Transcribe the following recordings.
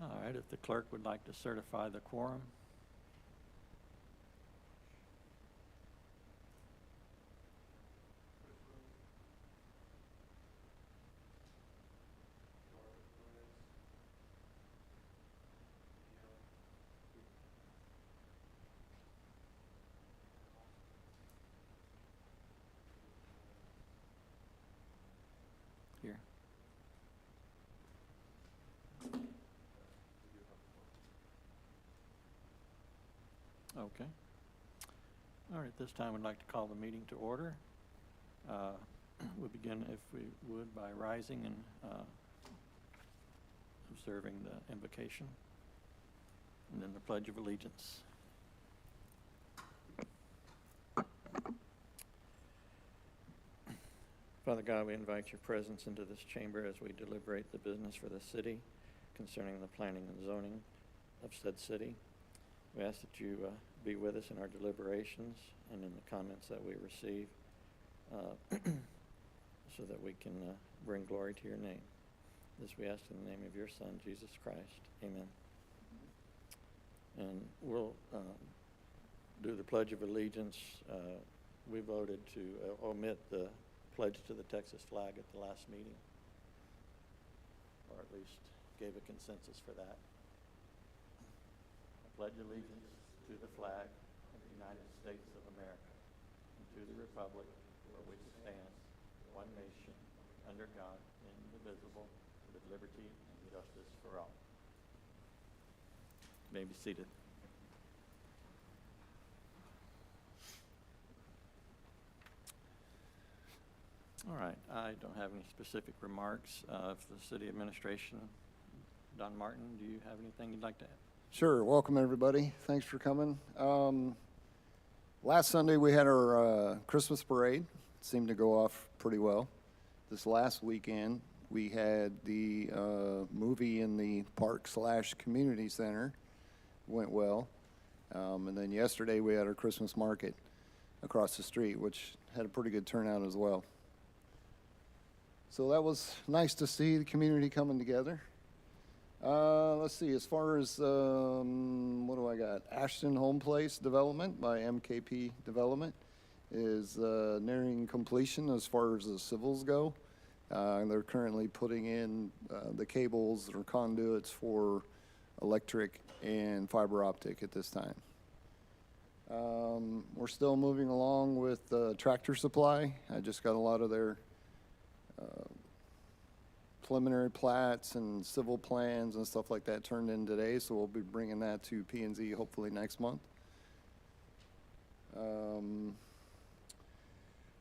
All right, if the clerk would like to certify the quorum. Here. Okay. All right, this time we'd like to call the meeting to order. We'll begin, if we would, by rising and observing the invocation, and then the Pledge of Allegiance. Father God, we invite your presence into this chamber as we deliberate the business for the city concerning the planning and zoning of said city. We ask that you be with us in our deliberations and in the comments that we receive so that we can bring glory to your name. This we ask in the name of your Son, Jesus Christ. Amen. And we'll do the Pledge of Allegiance. We voted to omit the pledge to the Texas flag at the last meeting, or at least gave a consensus for that. I pledge allegiance to the flag of the United States of America and to the republic for which it stands, one nation, under God, indivisible, with liberty and justice for all. You may be seated. All right, I don't have any specific remarks. For the city administration, Don Martin, do you have anything you'd like to add? Sure. Welcome, everybody. Thanks for coming. Last Sunday, we had our Christmas parade. It seemed to go off pretty well. This last weekend, we had the movie in the park/community center. Went well. And then yesterday, we had our Christmas market across the street, which had a pretty good turnout as well. So that was nice to see the community coming together. Let's see, as far as, what do I got? Ashton Home Place Development by MKP Development is nearing completion as far as the civils go. They're currently putting in the cables or conduits for electric and fiber optic at this time. We're still moving along with Tractor Supply. I just got a lot of their preliminary plats and civil plans and stuff like that turned in today, so we'll be bringing that to P&Z hopefully next month.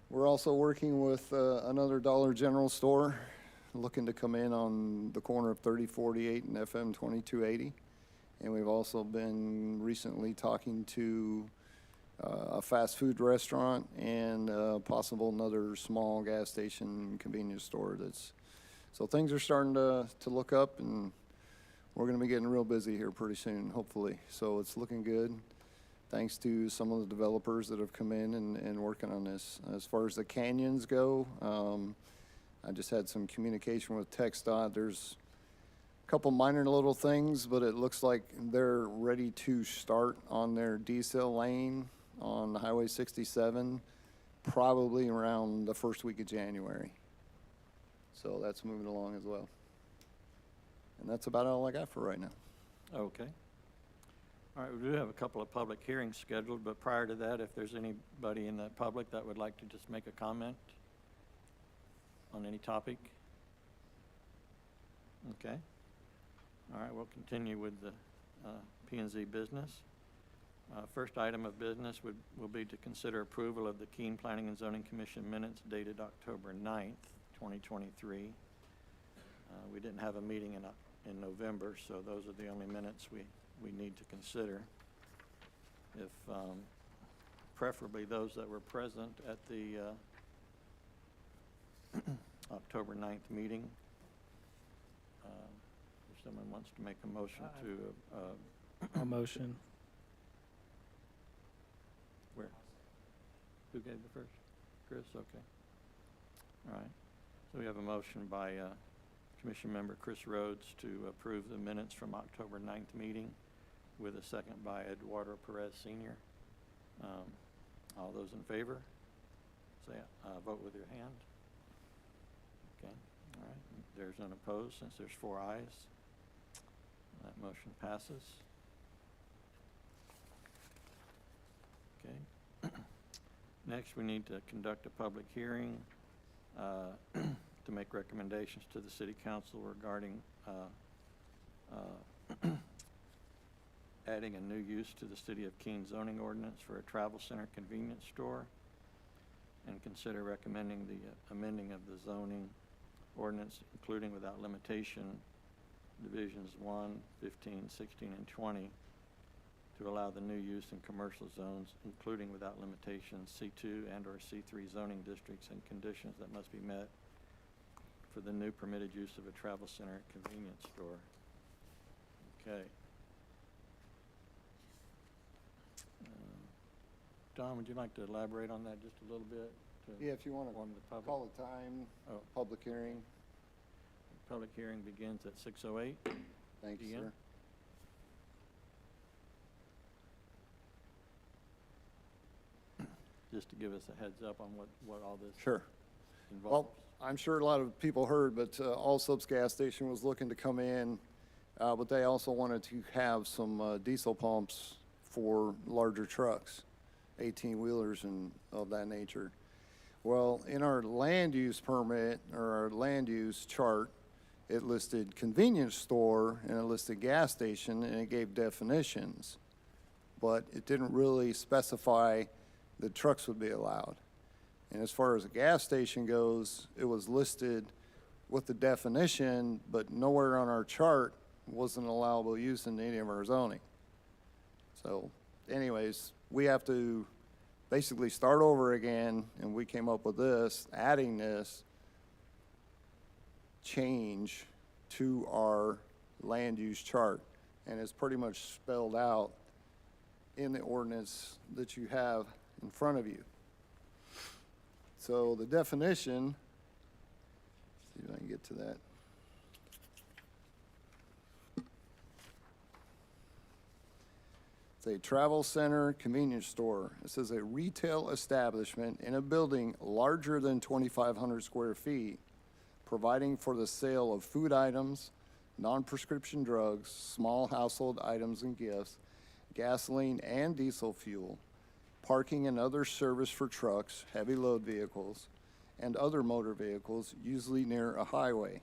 We're also working with another Dollar General store looking to come in on the corner of 3048 and FM 2280, and we've also been recently talking to a fast food restaurant and possible another small gas station convenience store. So things are starting to look up, and we're going to be getting real busy here pretty soon, hopefully. So it's looking good, thanks to some of the developers that have come in and working on this. As far as the canyons go, I just had some communication with TxDOT. There's a couple minor little things, but it looks like they're ready to start on their decel lane on Highway 67 probably around the first week of January. So that's moving along as well. And that's about all I got for right now. Okay. All right, we do have a couple of public hearings scheduled, but prior to that, if there's anybody in the public that would like to just make a comment on any topic. Okay. All right, we'll continue with the P&Z business. First item of business will be to consider approval of the Keene Planning and Zoning Commission minutes dated October 9th, 2023. We didn't have a meeting in November, so those are the only minutes we need to consider. If preferably those that were present at the October 9th meeting. If someone wants to make a motion to... A motion. Where? Who gave the first? Chris? Okay. All right. So we have a motion by Commission member Chris Rhodes to approve the minutes from October 9th meeting with a second by Eduardo Perez Sr. All those in favor, say, vote with your hand. Okay, all right. There's none opposed since there's 4 ayes. That motion passes. Okay. Next, we need to conduct a public hearing to make recommendations to the City Council regarding adding a new use to the City of Keene zoning ordinance for a travel center convenience store, and consider recommending the amending of the zoning ordinance, including without limitation divisions 1, 15, 16, and 20, to allow the new use in commercial zones, including without limitations C2 and or C3 zoning districts, and conditions that must be met for the new permitted use of a travel center convenience store. Okay. Don, would you like to elaborate on that just a little bit? Yeah, if you want Inform the to public? call the time, Oh. public hearing. Public hearing begins at 6:08. Thank you, PM. sir. Just to give us a heads up on what all this Sure. involves. Well, I'm sure a lot of people heard, but Allsup's gas station was looking to come in, but they also wanted to have some diesel pumps for larger trucks, 18-wheelers and of that nature. Well, in our land use permit, or our land use chart, it listed convenience store and it listed gas station, and it gave definitions, but it didn't really specify that trucks would be allowed. And as far as a gas station goes, it was listed with the definition, but nowhere on our chart was an allowable use in any of our zoning. So anyways, we have to basically start over again, and we came up with this, adding this change to our land use chart. And it's pretty much spelled out in the ordinance that you have in front of you. So the definition, see if I can get to that. It's a travel center convenience store. It says a retail establishment in a building larger than 2,500 square feet, providing for the sale of food items, non-prescription drugs, small household items and gifts, gasoline and diesel fuel, parking and other service for trucks, heavy load vehicles, and other motor vehicles, usually near a highway.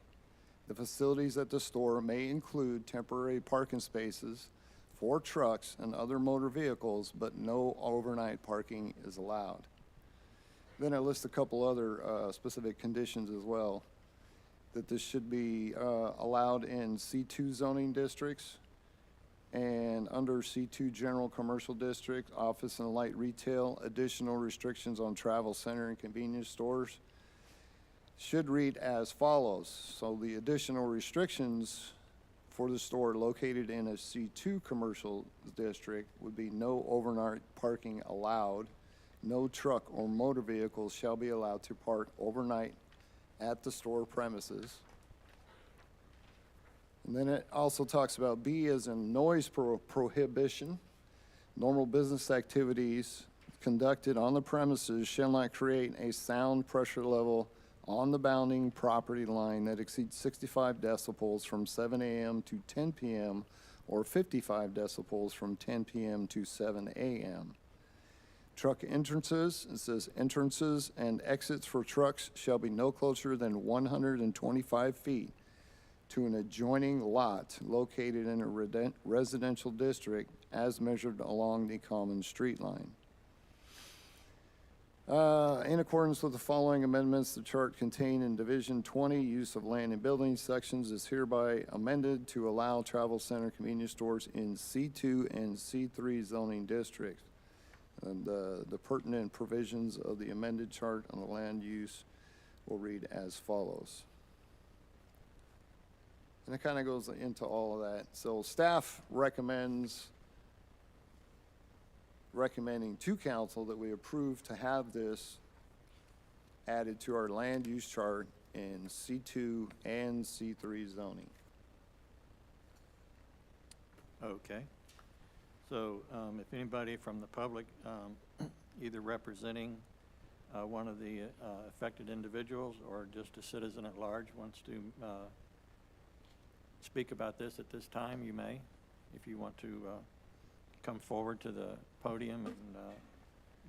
The facilities at the store may include temporary parking spaces for trucks and other motor vehicles, but no overnight parking is allowed. Then I list a couple other specific conditions as well, that this should be allowed in C2 zoning districts, and under C2 General Commercial District, Office and Light Retail. Additional restrictions on travel center and convenience stores should read as follows. So the additional restrictions for the store located in a C2 Commercial District would be no overnight parking allowed. No truck or motor vehicles shall be allowed to park overnight at the store premises. And then it also talks about B as in noise prohibition. Normal business activities conducted on the premises shall not create a sound pressure level on the bounding property line that exceeds 65 decibels from 7 a.m. to 10 p.m. or 55 decibels from 10 p.m. to 7 a.m. Truck entrances, it says entrances and exits for trucks shall be no closer than 125 feet to an adjoining lot located in a residential district as measured along the common street line. In accordance with the following amendments, the chart contained in Division 20, Use of Land and Building sections, is hereby amended to allow travel center convenience stores in C2 and C3 zoning districts. And the pertinent provisions of the amended chart on the land use will read as follows. And it kind of goes into all of that. So staff recommending to council that we approve to have this added to our land use chart in C2 and C3 zoning. Okay. So if anybody from the public, either representing one of the affected individuals or just a citizen at large wants to speak about this at this time, you may. If you want to come forward to the podium and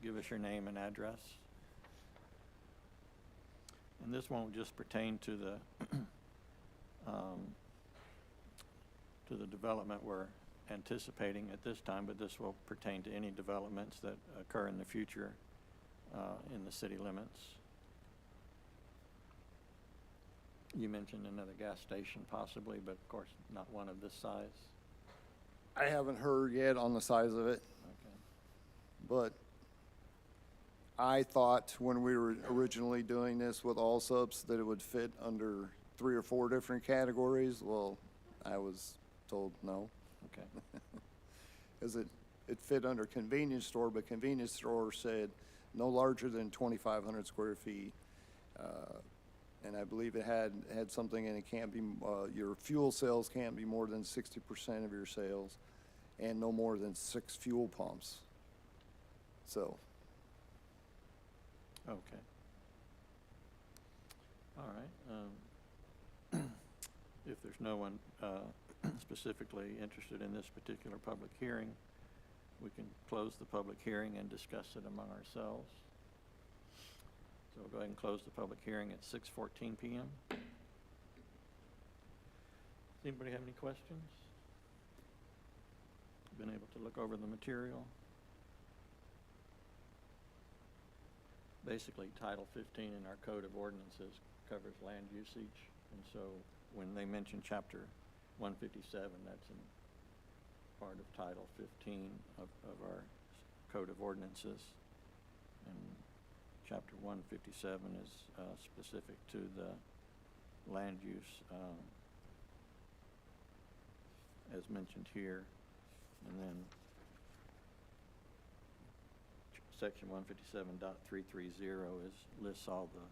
give us your name and address. And this won't just pertain to the development we're anticipating at this time, but this will pertain to any developments that occur in the future in the city limits. You mentioned another gas station possibly, but of course not one of this size. I haven't heard yet on the size of it, Okay. but I thought when we were originally doing this with all subs that it would fit under 3 or 4 different categories. Well, I was told no, Okay. because it fit under convenience store, but convenience store said no larger than 2,500 square feet. And I believe it had something, and it can't be, your fuel sales can't be more than 60% of your sales, and no more than 6 fuel pumps. So, Okay. All right. If there's no one specifically interested in this particular public hearing, we can close the public hearing and discuss it among ourselves. So we'll go ahead and close the public hearing at 6:14 p.m. Does anybody have any questions? Been able to look over the material? Basically, Title 15 in our Code of Ordinances covers land usage, and so when they mention Chapter 157, that's in part of Title 15 of our Code of Ordinances. And Chapter 157 is specific to the land use as mentioned here. And then Section 157.330 lists all the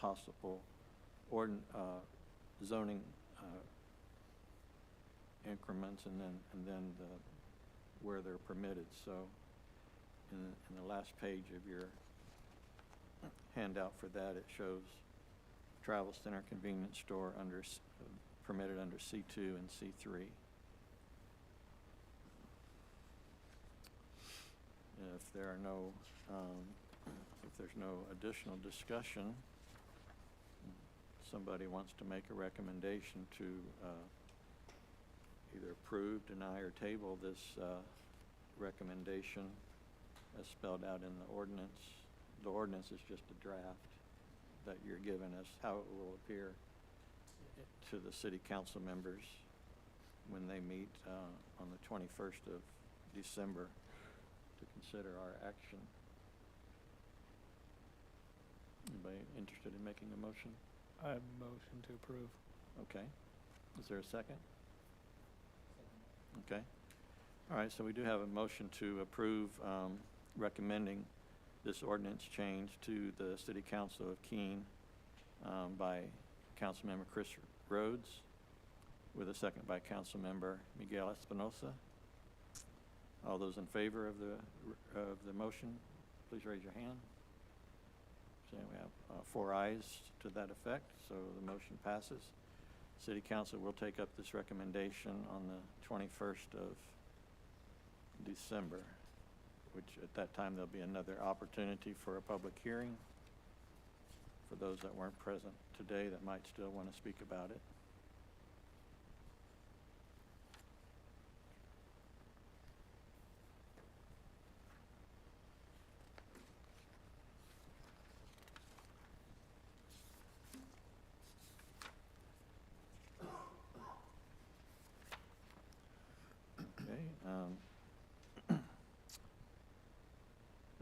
possible zoning increments and then where they're permitted. So in the last page of your handout for that, it shows travel center, convenience store permitted under C2 and C3. If there's no additional discussion, somebody wants to make a recommendation to either approve, deny, or table this recommendation as spelled out in the ordinance. The ordinance is just a draft that you're given as how it will appear to the city council members when they meet on the 21st of December to consider our action. Anybody interested in making a motion? I motion to approve. Okay. Is there a second? Okay. All right, so we do have a motion to approve recommending this ordinance change to the City Council of Keene by Councilmember Chris Rhodes, with a second by Councilmember Miguel Espinosa. All those in favor of the motion, please raise your hand. So we have 4 ayes to that effect, so the motion passes. City Council will take up this recommendation on the 21st of December, which at that time there'll be another opportunity for a public hearing for those that weren't present today that might still want to speak about it.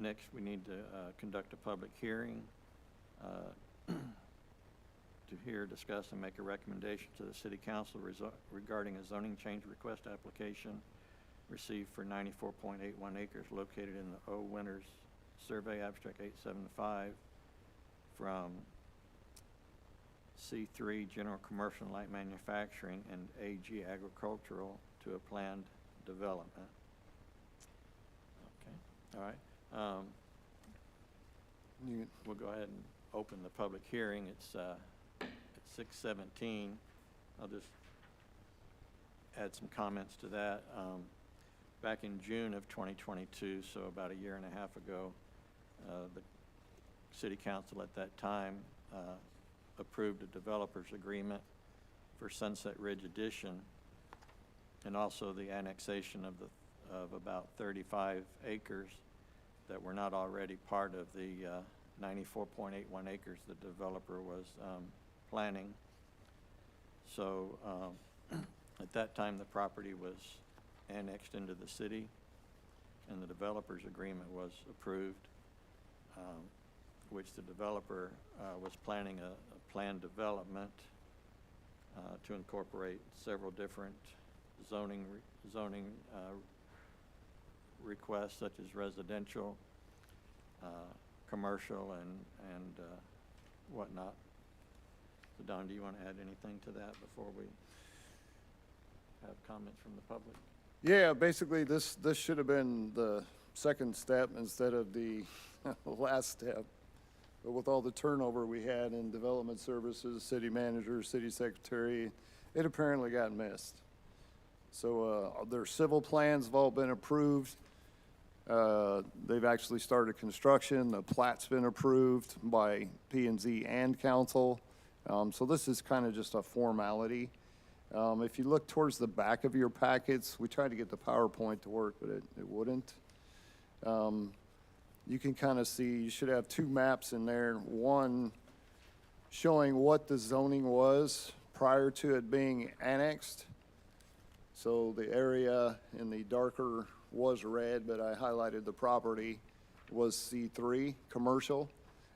Next, we need to conduct a public hearing to hear, discuss, and make a recommendation to the City Council regarding a zoning change request application received for 94.81 acres located in the O. Winters Survey Abstract 875 from C3 General Commercial and Light Manufacturing, and AG Agricultural to a planned development. Okay, all right. You- We'll go ahead and open the public hearing. It's at 6:17. I'll just add some comments to that. Back in June of 2022, so about a year and a half ago, the city council at that time approved a developer's agreement for Sunset Ridge Addition, and also the annexation of about 35 acres that were not already part of the 94.81 acres the developer was planning. So at that time, the property was annexed into the city, and the developer's agreement was approved, which the developer was planning a planned development to incorporate several different zoning requests, such as residential, commercial, and whatnot. So Don, do you want to add anything to that before we have comments from the public? Yeah, basically, this should have been the second step instead of the last step. But with all the turnover we had in development services, city manager, city secretary, it apparently got missed. So their civil plans have all been approved. They've actually started construction. The plat's been approved by P&Z and council. So this is kind of just a formality. If you look towards the back of your packets, we tried to get the PowerPoint to work, but it wouldn't. You can kind of see, you should have two maps in there. One showing what the zoning was prior to it being annexed. So the area in the darker was red, but I highlighted the property was C3, commercial.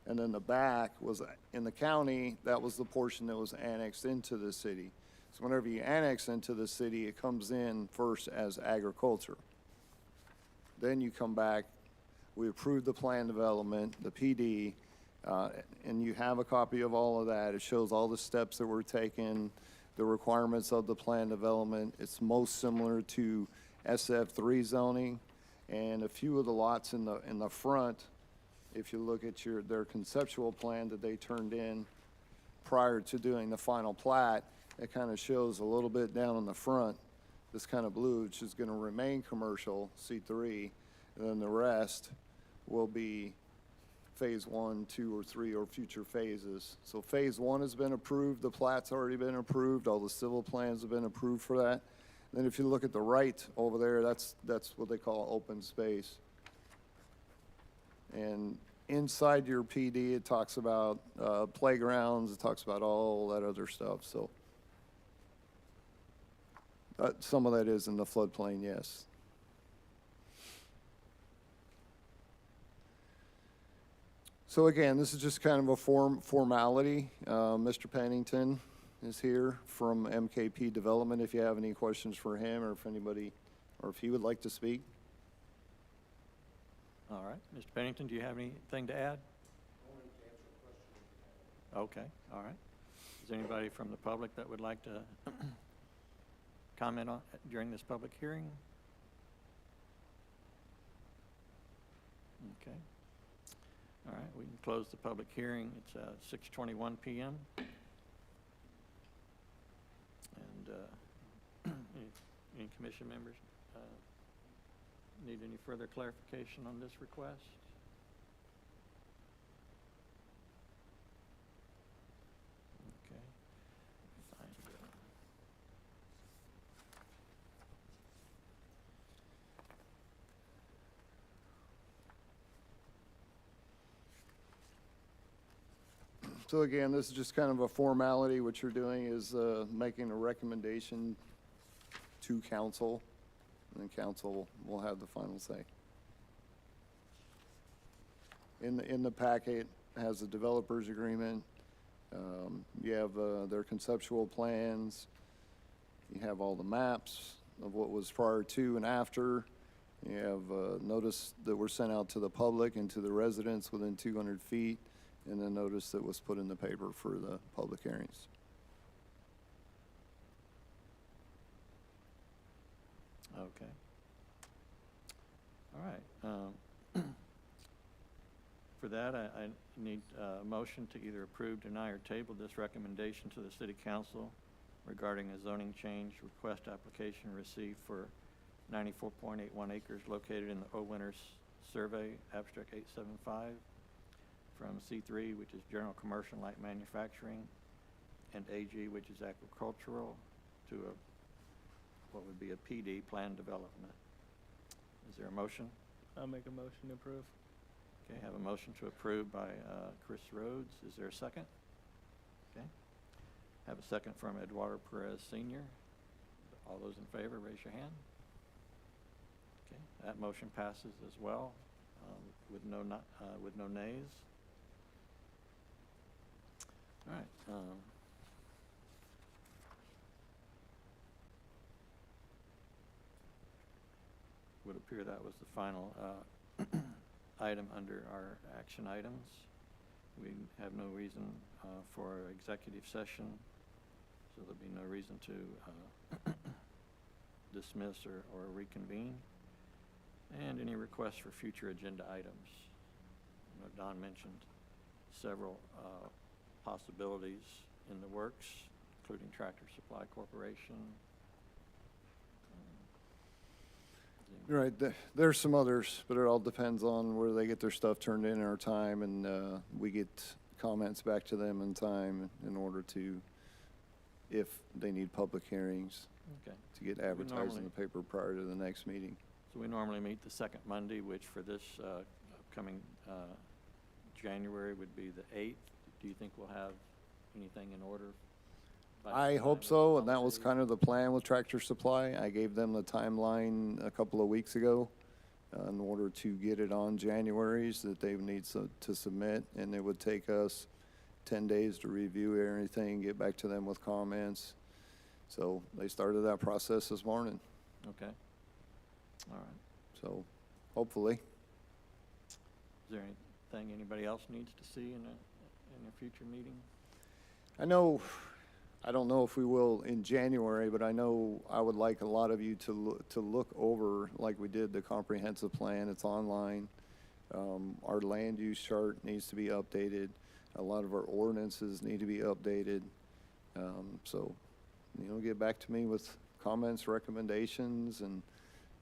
And then the back was in the county, that was the portion that was annexed into the city. So whenever you annex into the city, it comes in first as agriculture. Then you come back, we approved the plan development, the PD, and you have a copy of all of that. It shows all the steps that were taken, the requirements of the plan development. It's most similar to SF3 zoning, and a few of the lots in the front, if you look at their conceptual plan that they turned in prior to doing the final plat, it kind of shows a little bit down in the front, this kind of blue, which is going to remain commercial, C3, and then the rest will be phase 1, 2, or 3, or future phases. So phase 1 has been approved, the plat's already been approved, all the civil plans have been approved for that. Then if you look at the right over there, that's what they call open space. And inside your PD, it talks about playgrounds, it talks about all that other stuff. So some of that is in the floodplain, yes. So again, this is just kind of a formality. Mr. Pennington is here from MKP Development if you have any questions for him, or if anybody, or if he would like to speak. All right. Mr. Pennington, do you have anything to add? Okay, all right. Is there anybody from the public that would like to comment on during this public hearing? Okay. All right, we can close the public hearing. It's 6:21 p.m. And any commission members need any further clarification on this request? Okay. Find, So again, this is just kind of a formality. What you're doing is making a recommendation to council, and then council will have the final say. In the packet has the developer's agreement. You have their conceptual plans. You have all the maps of what was prior to and after. You have notice that were sent out to the public and to the residents within 200 feet. and the notice that was put in the paper for the public hearings. Okay. All right. For that, I need a motion to either approve, deny, or table this recommendation to the city council regarding a zoning change request application received for 94.81 acres located in the O Winters Survey, abstract 875, from C3, which is general commercial light manufacturing, and AG, which is agricultural, to a what would be a PD, planned development. Is there a motion? I'll make a motion to approve. Okay, have a motion to approve by Chris Rhodes. Is there a second? Okay. Have a second from Eduardo Perez Sr. All those in favor, raise your hand. Okay, that motion passes as well, with no nays. All right. Would appear that was the final item under our action items. We have no reason for executive session, so there'll be no reason to dismiss or reconvene. And any requests for future agenda items. I know Don mentioned several possibilities in the works, including Tractor Supply Corporation. Right, there's some others, but it all depends on where they get their stuff turned in our time, and we get comments back to them in time in order to, if they need public hearings, Okay. to get advertised in the paper prior to the next meeting. So we normally meet the second Monday, which for this upcoming January would be the 8th. Do you think we'll have anything in order? I hope so, and that was kind of the plan with Tractor Supply. I gave them the timeline a couple of weeks ago in order to get it on January's that they would need to submit, and it would take us 10 days to review everything, get back to them with comments. So they started that process this morning, Okay. All right. so hopefully. Is there anything anybody else needs to see in a future meeting? I don't know if we will in January, but I know I would like a lot of you to look over, like we did, the comprehensive plan. It's online. Our land use chart needs to be updated. A lot of our ordinances need to be updated. So, get back to me with comments, recommendations, and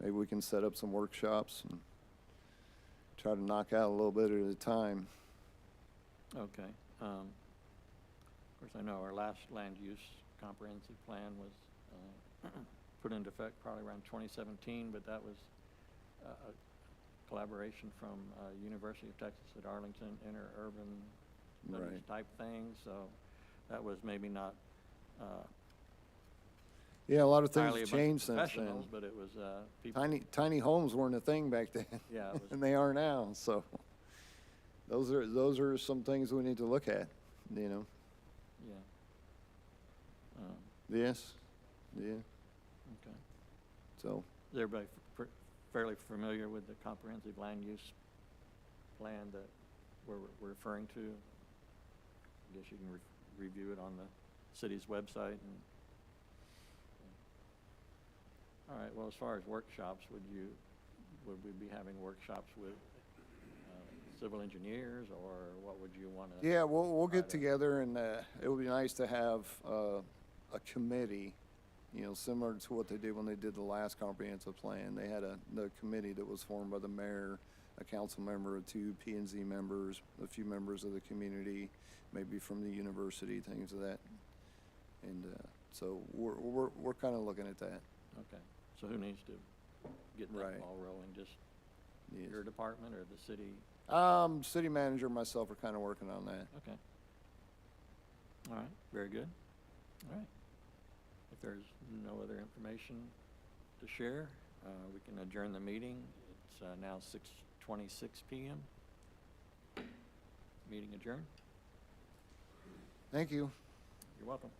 maybe we can set up some workshops and try to knock out a little bit at a time. Okay. Of course, I know our last land use comprehensive plan was put into effect probably around 2017, but that was a collaboration from University of Texas at Arlington, interurban Right. type thing, so that was maybe not Yeah, a lot of entirely things a bunch of changed since then. professionals, but it was people. Tiny homes weren't a thing back then. Yeah, it was. And they are now, so those are some things we need to look at, Yeah. Yes, yeah, Okay. so, Is everybody fairly familiar with the comprehensive land use plan that we're referring to? I guess you can review it on the city's website. All right, well, as far as workshops, would we be having workshops with civil engineers, or what would you want to? yeah, we'll try get to- together, and it would be nice to have a committee, similar to what they did when they did the last comprehensive plan. They had the committee that was formed by the mayor, a council member, 2 P&Z members, a few members of the community, maybe from the university, things of that. And so we're kind of looking at that. Okay, so who needs to get that Right. ball rolling? Just Yes. your department or the city? City manager and myself are kind of working on that. Okay. All right, very good. All right. If there's no other information to share, we can adjourn the meeting. It's now 6:26 p.m. Meeting adjourned. Thank you. You're welcome.